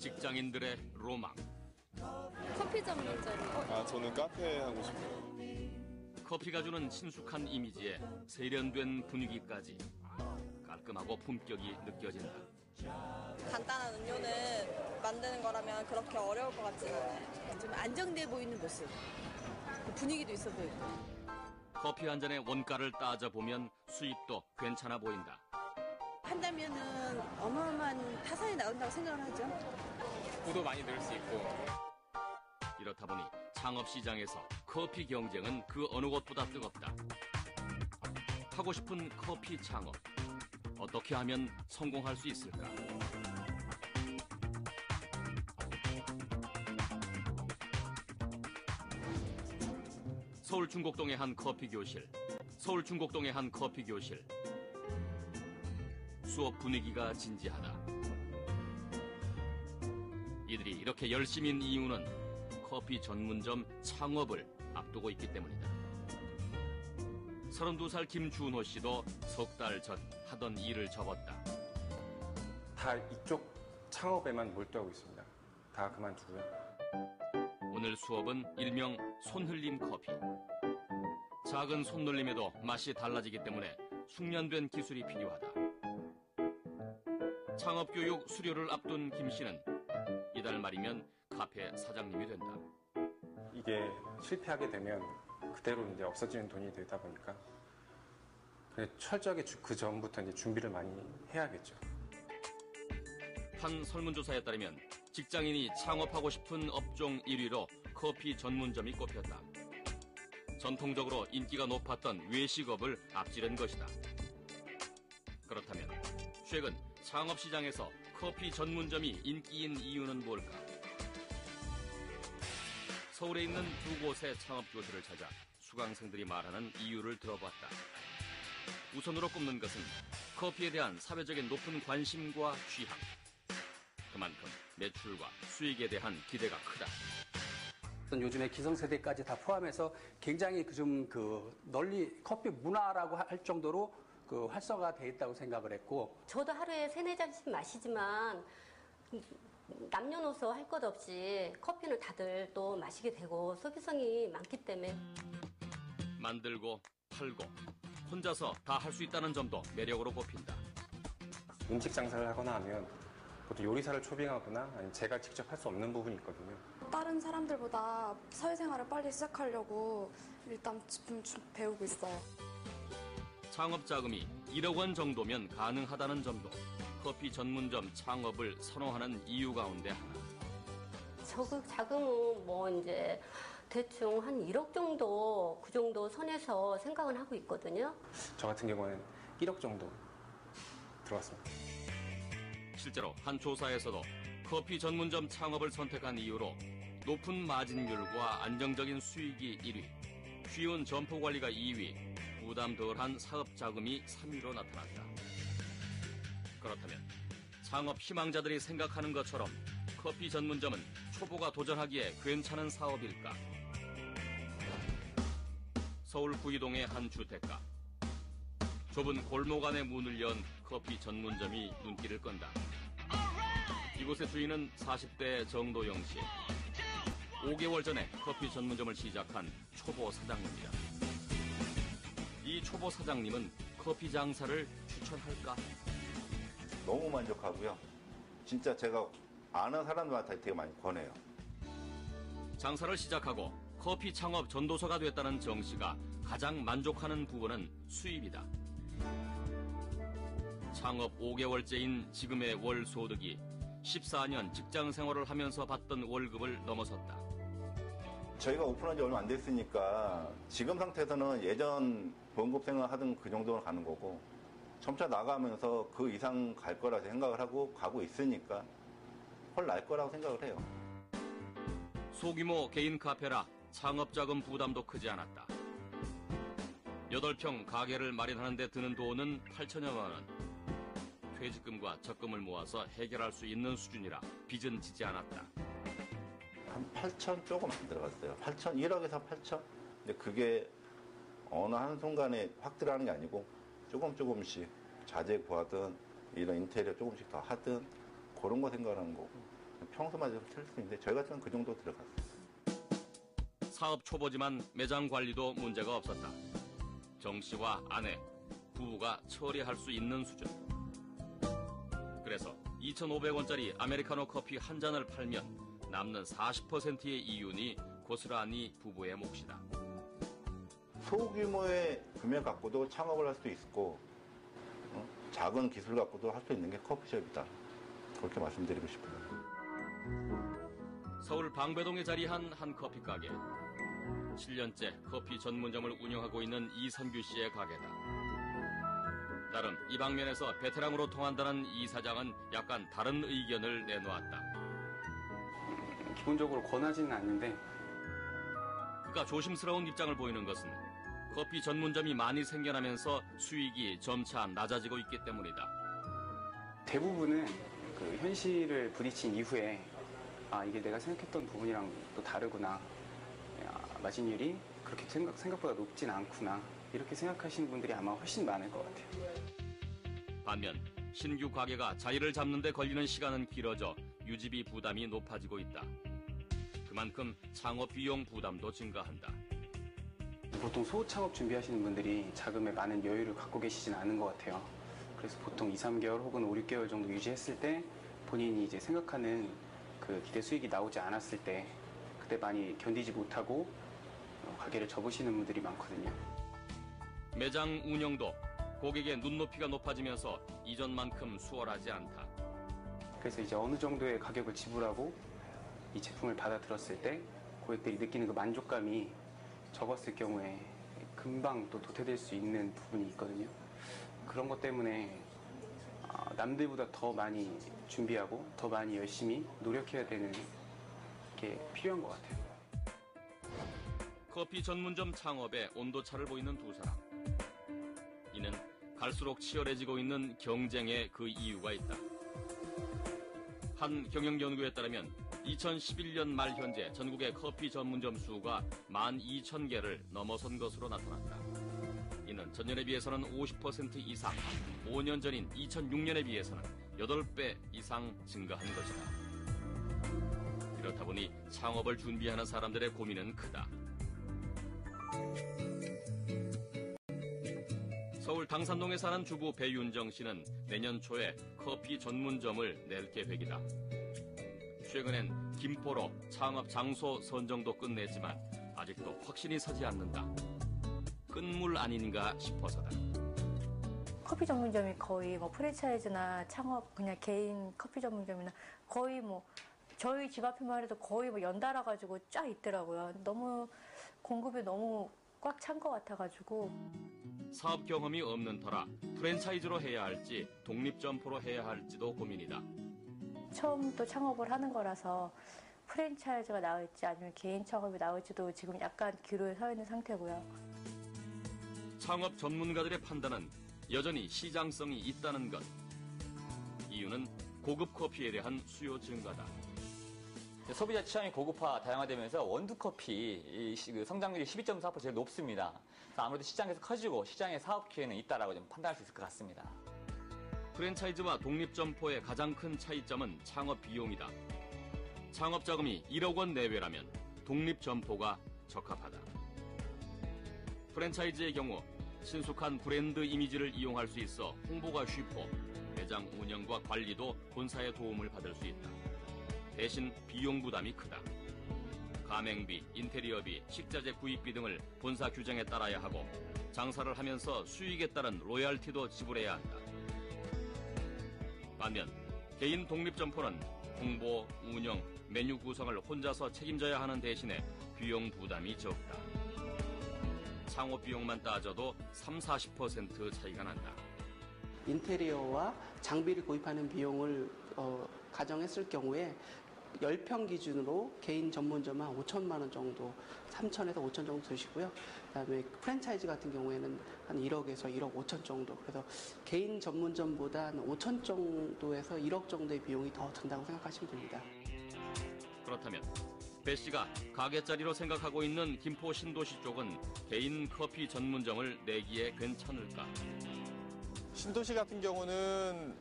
직장인들의 로망. 커피 전문점이요? 저는 카페 하고 싶어요. 커피가 주는 친숙한 이미지에 세련된 분위기까지 깔끔하고 품격이 느껴진다. 간단한 음료는 만드는 거라면 그렇게 어려울 것 같지는 않아요. 좀 안정돼 보이는 모습, 분위기도 있어 보이고. 커피 한 잔의 원가를 따져보면 수입도 괜찮아 보인다. 한다면은 어마어마한 타산이 나온다고 생각을 하죠. 부도 많이 늘 수 있고. 이렇다 보니 창업시장에서 커피 경쟁은 그 어느 곳보다 뜨겁다. 하고 싶은 커피 창업. 어떻게 하면 성공할 수 있을까? 서울 중곡동의 한 커피 교실. 수업 분위기가 진지하다. 이들이 이렇게 열심인 이유는 커피 전문점 창업을 앞두고 있기 때문이다. 32살 김준호 씨도 석 달 전 하던 일을 접었다. 다 이쪽 창업에만 몰두하고 있습니다. 다 그만두고요. 오늘 수업은 일명 손흘림 커피. 작은 손놀림에도 맛이 달라지기 때문에 숙련된 기술이 필요하다. 창업교육 수료를 앞둔 김 씨는 이달 말이면 카페 사장님이 된다. 이게 실패하게 되면 그대로 이제 없어지는 돈이 되다 보니까 철저하게 그 전부터 이제 준비를 많이 해야겠죠. 한 설문조사에 따르면 직장인이 창업하고 싶은 업종 1위로 커피 전문점이 꼽혔다. 전통적으로 인기가 높았던 외식업을 앞지른 것이다. 그렇다면 최근 창업시장에서 커피 전문점이 인기인 이유는 뭘까? 서울에 있는 두 곳의 창업교실을 찾아 수강생들이 말하는 이유를 들어봤다. 우선으로 꼽는 것은 커피에 대한 사회적인 높은 관심과 취향. 그만큼 매출과 수익에 대한 기대가 크다. 요즘에 기성세대까지 다 포함해서 굉장히 널리 커피 문화라고 할 정도로 활성화되어 있다고 생각을 했고. 저도 하루에 3-4잔씩 마시지만 남녀노소 할 것 없이 커피는 다들 또 마시게 되고 소비성이 많기 때문에. 만들고 팔고 혼자서 다 할 수 있다는 점도 매력으로 꼽힌다. 음식 장사를 하거나 하면 보통 요리사를 초빙하거나 아니면 제가 직접 할 수 없는 부분이 있거든요. 다른 사람들보다 사회생활을 빨리 시작하려고 일단 좀 배우고 있어요. 창업 자금이 1억 원 정도면 가능하다는 점도 커피 전문점 창업을 선호하는 이유 가운데 하나. 적극 자금은 이제 대충 한 1억 정도 그 정도 선에서 생각은 하고 있거든요. 저 같은 경우는 1억 정도 들어갔습니다. 실제로 한 조사에서도 커피 전문점 창업을 선택한 이유로 높은 마진율과 안정적인 수익이 1위, 쉬운 점포 관리가 2위, 부담 덜한 사업 자금이 3위로 나타났다. 그렇다면 창업 희망자들이 생각하는 것처럼 커피 전문점은 초보가 도전하기에 괜찮은 사업일까? 서울 구이동의 한 주택가. 좁은 골목 안에 문을 연 커피 전문점이 눈길을 끈다. 이곳의 주인은 40대 정도영 씨. 5개월 전에 커피 전문점을 시작한 초보 사장님이다. 이 초보 사장님은 커피 장사를 추천할까? 너무 만족하고요. 진짜 제가 아는 사람들한테 되게 많이 권해요. 장사를 시작하고 커피 창업 전도사가 됐다는 정 씨가 가장 만족하는 부분은 수입이다. 창업 5개월째인 지금의 월 소득이 14년 직장 생활을 하면서 받던 월급을 넘어섰다. 저희가 오픈한 지 얼마 안 됐으니까 지금 상태에서는 예전 본급 생활하던 그 정도는 가는 거고 점차 나가면서 그 이상 갈 거라 생각을 하고 가고 있으니까 훨 나을 거라고 생각을 해요. 소규모 개인 카페라 창업자금 부담도 크지 않았다. 8평 가게를 마련하는 데 드는 돈은 8천여만 원. 퇴직금과 적금을 모아서 해결할 수 있는 수준이라 빚은 지지 않았다. 한 8천 조금 안 들어갔어요. 8천, 1억에서 8천? 근데 그게 어느 한순간에 확 들어가는 게 아니고 조금씩 자재 구하든 이런 인테리어 조금씩 더 하든 그런 거 생각하는 거고 평소만 해도 틀릴 수 있는데 저희 같은 경우는 그 정도 들어갔어요. 사업 초보지만 매장 관리도 문제가 없었다. 정 씨와 아내, 부부가 처리할 수 있는 수준. 그래서 2,500원짜리 아메리카노 커피 한 잔을 팔면 남는 40%의 이윤이 고스란히 부부의 몫이다. 소규모의 금액 갖고도 창업을 할 수 있고 작은 기술 갖고도 할 수 있는 게 커피숍이다. 그렇게 말씀드리고 싶어요. 서울 방배동에 자리한 한 커피 가게. 7년째 커피 전문점을 운영하고 있는 이선규 씨의 가게다. 나름 이 방면에서 베테랑으로 통한다는 이 사장은 약간 다른 의견을 내놓았다. 기본적으로 권하지는 않는데 그가 조심스러운 입장을 보이는 것은 커피 전문점이 많이 생겨나면서 수익이 점차 낮아지고 있기 때문이다. 대부분은 그 현실을 부딪힌 이후에 이게 내가 생각했던 부분이랑 또 다르구나. 마진율이 그렇게 생각보다 높진 않구나. 이렇게 생각하시는 분들이 아마 훨씬 많을 것 같아요. 반면 신규 가게가 자리를 잡는 데 걸리는 시간은 길어져 유지비 부담이 높아지고 있다. 그만큼 창업 비용 부담도 증가한다. 보통 소창업 준비하시는 분들이 자금에 많은 여유를 갖고 계시진 않은 것 같아요. 그래서 보통 2, 3개월 혹은 5, 6개월 정도 유지했을 때 본인이 이제 생각하는 그 기대 수익이 나오지 않았을 때 그때 많이 견디지 못하고 가게를 접으시는 분들이 많거든요. 매장 운영도 고객의 눈높이가 높아지면서 이전만큼 수월하지 않다. 그래서 이제 어느 정도의 가격을 지불하고 이 제품을 받아들었을 때 고객들이 느끼는 그 만족감이 적었을 경우에 금방 또 도태될 수 있는 부분이 있거든요. 그런 것 때문에 남들보다 더 많이 준비하고 더 많이 열심히 노력해야 되는 게 필요한 것 같아요. 커피 전문점 창업에 온도차를 보이는 두 사람. 이는 갈수록 치열해지고 있는 경쟁에 그 이유가 있다. 한 경영연구에 따르면 2011년 말 현재 전국의 커피 전문점 수가 12,000개를 넘어선 것으로 나타났다. 이는 전년에 비해서는 50% 이상, 5년 전인 2006년에 비해서는 8배 이상 증가한 것이다. 이렇다 보니 창업을 준비하는 사람들의 고민은 크다. 서울 당산동에 사는 주부 배윤정 씨는 내년 초에 커피 전문점을 낼 계획이다. 최근엔 김포로 창업 장소 선정도 끝냈지만 아직도 확신이 서지 않는다. 끝물 아닌가 싶어서다. 커피 전문점이 거의 프랜차이즈나 창업 그냥 개인 커피 전문점이나 거의 저희 집 앞에만 해도 거의 연달아 가지고 쫙 있더라고요. 너무 공급이 너무 꽉 찬 것 같아가지고. 사업 경험이 없는 터라 프랜차이즈로 해야 할지 독립점포로 해야 할지도 고민이다. 처음 또 창업을 하는 거라서 프랜차이즈가 나을지 아니면 개인 창업이 나을지도 지금 약간 기로에 서 있는 상태고요. 창업 전문가들의 판단은 여전히 시장성이 있다는 것. 이유는 고급 커피에 대한 수요 증가다. 소비자 취향이 고급화, 다양화되면서 원두커피 성장률이 12.4% 제일 높습니다. 아무래도 시장에서 커지고 시장의 사업 기회는 있다라고 좀 판단할 수 있을 것 같습니다. 프랜차이즈와 독립점포의 가장 큰 차이점은 창업 비용이다. 창업 자금이 1억 원 내외라면 독립점포가 적합하다. 프랜차이즈의 경우 친숙한 브랜드 이미지를 이용할 수 있어 홍보가 쉽고 매장 운영과 관리도 본사의 도움을 받을 수 있다. 대신 비용 부담이 크다. 가맹비, 인테리어비, 식자재 구입비 등을 본사 규정에 따라야 하고 장사를 하면서 수익에 따른 로열티도 지불해야 한다. 반면 개인 독립점포는 홍보, 운영, 메뉴 구성을 혼자서 책임져야 하는 대신에 비용 부담이 적다. 창업 비용만 따져도 30-40% 차이가 난다. 인테리어와 장비를 구입하는 비용을 가정했을 경우에 10평 기준으로 개인 전문점은 한 5천만 원 정도, 3천에서 5천 정도 드시고요. 그다음에 프랜차이즈 같은 경우에는 한 1억에서 1억 5천 정도. 그래서 개인 전문점보다 한 5천 정도에서 1억 정도의 비용이 더 든다고 생각하시면 됩니다. 그렇다면 배 씨가 가게자리로 생각하고 있는 김포 신도시 쪽은 개인 커피 전문점을 내기에 괜찮을까? 신도시 같은 경우는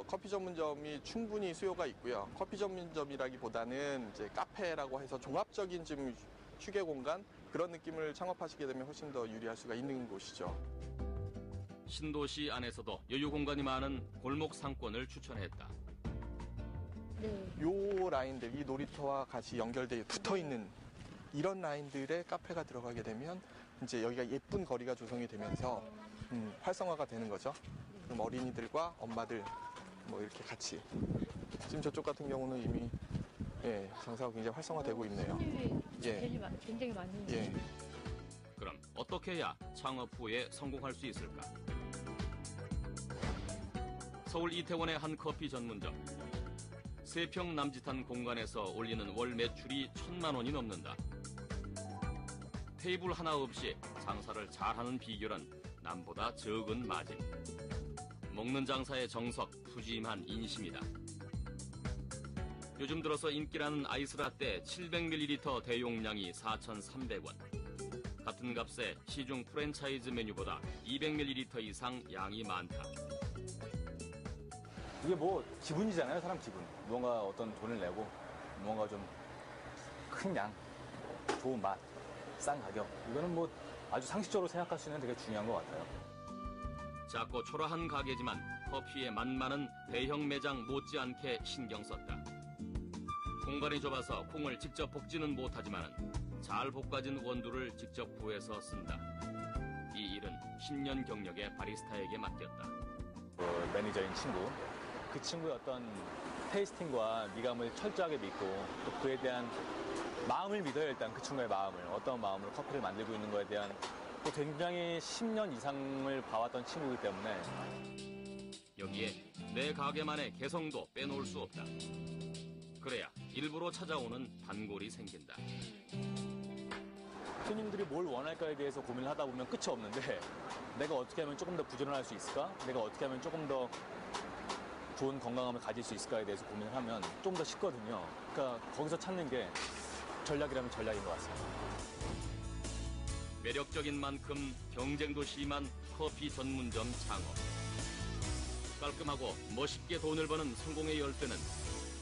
커피 전문점이 충분히 수요가 있고요. 커피 전문점이라기보다는 이제 카페라고 해서 종합적인 좀 휴게 공간 그런 느낌을 창업하시게 되면 훨씬 더 유리할 수가 있는 곳이죠. 신도시 안에서도 여유 공간이 많은 골목 상권을 추천했다. 요 라인들, 이 놀이터와 같이 연결돼 붙어 있는 이런 라인들의 카페가 들어가게 되면 이제 여기가 예쁜 거리가 조성이 되면서 활성화가 되는 거죠. 그럼 어린이들과 엄마들 뭐 이렇게 같이 지금 저쪽 같은 경우는 이미 장사가 굉장히 활성화되고 있네요. 굉장히 많이. 예. 그럼 어떻게 해야 창업 후에 성공할 수 있을까? 서울 이태원의 한 커피 전문점. 3평 남짓한 공간에서 올리는 월 매출이 1,000만 원이 넘는다. 테이블 하나 없이 장사를 잘하는 비결은 남보다 적은 마진. 먹는 장사의 정석, 푸짐한 인심이다. 요즘 들어서 인기라는 아이스라떼 700ml 대용량이 4,300원. 같은 값에 시중 프랜차이즈 메뉴보다 200ml 이상 양이 많다. 이게 뭐 기분이잖아요, 사람 기분. 무언가 어떤 돈을 내고 무언가 좀 큰 양, 좋은 맛, 싼 가격. 이거는 뭐 아주 상식적으로 생각할 수 있는 되게 중요한 것 같아요. 작고 초라한 가게지만 커피에 맛많은 대형 매장 못지않게 신경 썼다. 공간이 좁아서 콩을 직접 볶지는 못하지만 잘 볶아진 원두를 직접 구해서 쓴다. 이 일은 10년 경력의 바리스타에게 맡겼다. 매니저인 친구. 그 친구의 어떤 테이스팅과 미감을 철저하게 믿고 또 그에 대한 마음을 믿어요. 일단 그 친구의 마음을. 어떤 마음으로 커피를 만들고 있는 거에 대한 또 굉장히 10년 이상을 봐왔던 친구이기 때문에 여기에 내 가게만의 개성도 빼놓을 수 없다. 그래야 일부러 찾아오는 단골이 생긴다. 손님들이 뭘 원할까에 대해서 고민을 하다 보면 끝이 없는데 내가 어떻게 하면 조금 더 부지런할 수 있을까? 내가 어떻게 하면 조금 더 좋은 건강함을 가질 수 있을까에 대해서 고민을 하면 좀 더 쉽거든요. 그러니까 거기서 찾는 게 전략이라면 전략인 것 같습니다. 매력적인 만큼 경쟁도 심한 커피 전문점 창업. 깔끔하고 멋있게 돈을 버는 성공의 열쇠는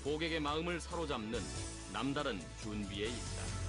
고객의 마음을 사로잡는 남다른 준비에 있다.